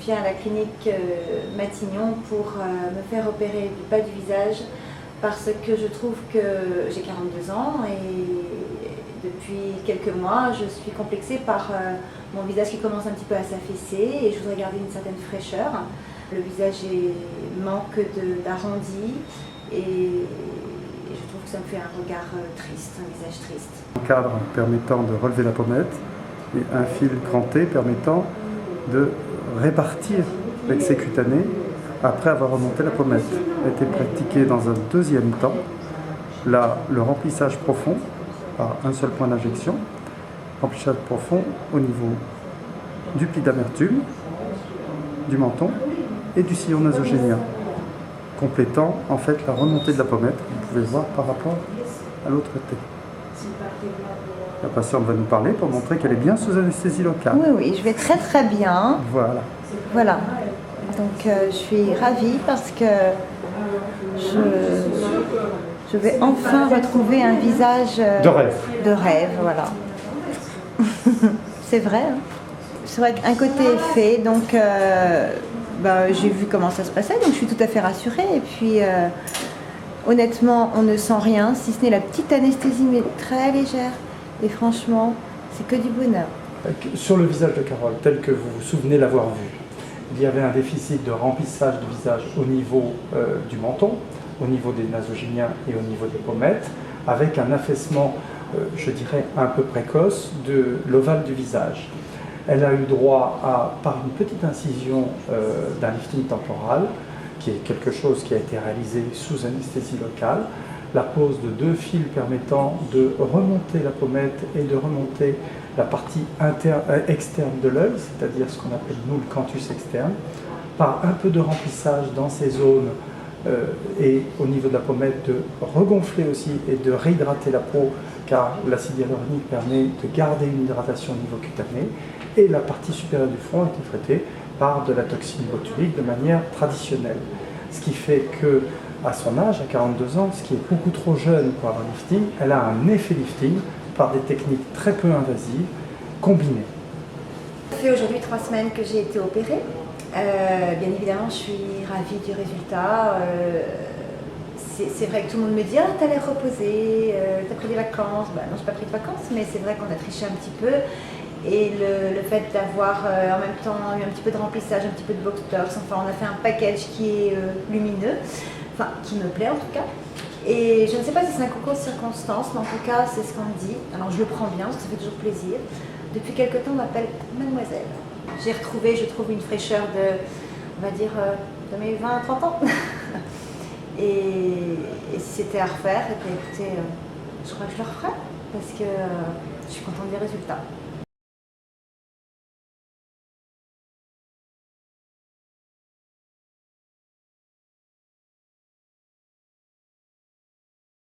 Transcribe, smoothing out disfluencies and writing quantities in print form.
viens à la clinique Matignon pour me faire opérer du bas du visage parce que je trouve que j'ai 42 ans et depuis quelques mois je suis complexée par mon visage qui commence un petit peu à s'affaisser et je voudrais garder une certaine fraîcheur. Le visage manque d'arrondi et je trouve que ça me fait un regard triste, un visage triste. Un cadre permettant de relever la pommette et un fil cranté permettant de répartir l'excès cutané après avoir remonté la pommette. A été pratiqué dans un deuxième temps le remplissage profond par un seul point d'injection, remplissage profond au niveau du pli d'amertume, du menton et du sillon nasogénien, complétant en fait la remontée de la pommette, vous pouvez voir par rapport à l'autre côté. La patiente va nous parler pour montrer qu'elle est bien sous anesthésie locale. Oui, je vais très très bien. Voilà. Donc je suis ravie parce que je vais enfin retrouver un visage de rêve, voilà. C'est vrai. Hein. C'est vrai qu'un côté est fait, donc j'ai vu comment ça se passait, donc je suis tout à fait rassurée. Et puis honnêtement, on ne sent rien, si ce n'est la petite anesthésie, mais très légère. Et franchement, c'est que du bonheur. Sur le visage de Carole, tel que vous vous souvenez l'avoir vu, il y avait un déficit de remplissage du visage au niveau du menton, au niveau des nasogéniens et au niveau des pommettes, avec un affaissement, je dirais, un peu précoce de l'ovale du visage. Elle a eu droit à, par une petite incision d'un lifting temporal, qui est quelque chose qui a été réalisé sous anesthésie locale, la pose de 2 fils permettant de remonter la pommette et de remonter la partie externe de l'œil, c'est-à-dire ce qu'on appelle nous le canthus externe, par un peu de remplissage dans ces zones et au niveau de la pommette de regonfler aussi et de réhydrater la peau car l'acide hyaluronique permet de garder une hydratation au niveau cutané et la partie supérieure du front a été traitée par de la toxine botulique de manière traditionnelle. Ce qui fait que à son âge, à 42 ans, ce qui est beaucoup trop jeune pour avoir un lifting, elle a un effet lifting par des techniques très peu invasives, combinées. Ça fait aujourd'hui 3 semaines que j'ai été opérée. Bien évidemment, je suis ravie du résultat. C'est vrai que tout le monde me dit « Ah, t'as l'air reposée, t'as pris des vacances ». Non, j'ai pas pris de vacances, mais c'est vrai qu'on a triché un petit peu. Et le fait d'avoir en même temps eu un petit peu de remplissage, un petit peu de botox, enfin on a fait un package qui est lumineux. Enfin, qui me plaît en tout cas. Et je ne sais pas si c'est un concours de circonstances, mais en tout cas, c'est ce qu'on me dit. Alors je le prends bien, parce que ça fait toujours plaisir. Depuis quelque temps, on m'appelle Mademoiselle. J'ai retrouvé, je trouve, une fraîcheur de, on va dire, de mes 20 à 30 ans. Et si c'était à refaire, écoutez, je crois que je le referais, parce que je suis contente des résultats.